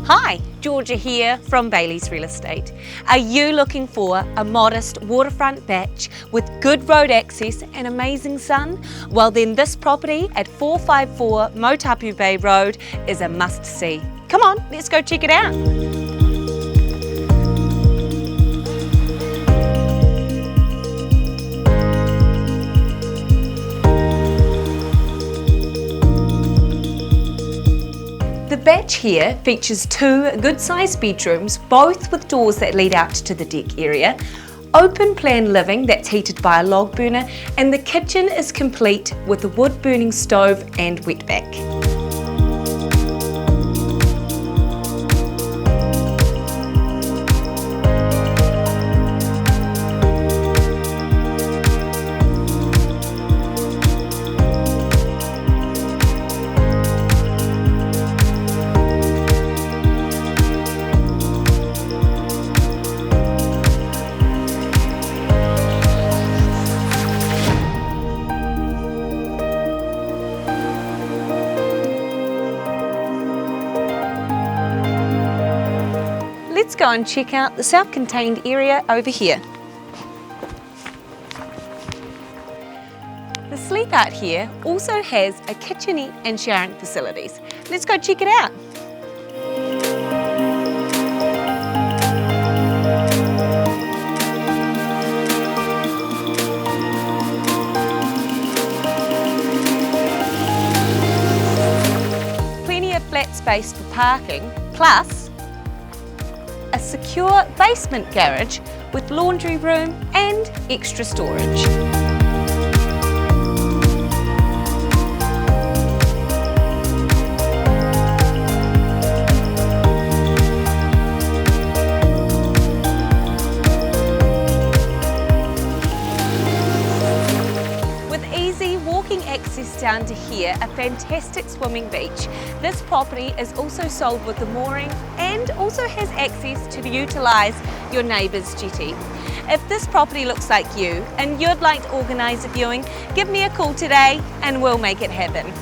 Hi, Georgia here from Bayleys Real Estate. Are you looking for a modest waterfront batch with good road access and amazing sun? Well then this property at 454 Moetapu Bay Road is a must-see. Come on, let's go check it out. The batch here features two good-sized bedrooms, both with doors that lead out to the deck area, open plan living that's heated by a log burner, and the kitchen is complete with a wood burning stove and wetback. Let's go and check out the self-contained area over here. The sleep out here also has a kitchenette and showering facilities. Let's go check it out. Plenty of flat space for parking, plus a secure basement garage with laundry room and extra storage. With easy walking access down to here, a fantastic swimming beach, this property is also sold with a mooring and also has access to utilise your neighbour's jetty. If this property looks like you and you'd like to organise a viewing, give me a call today and we'll make it happen.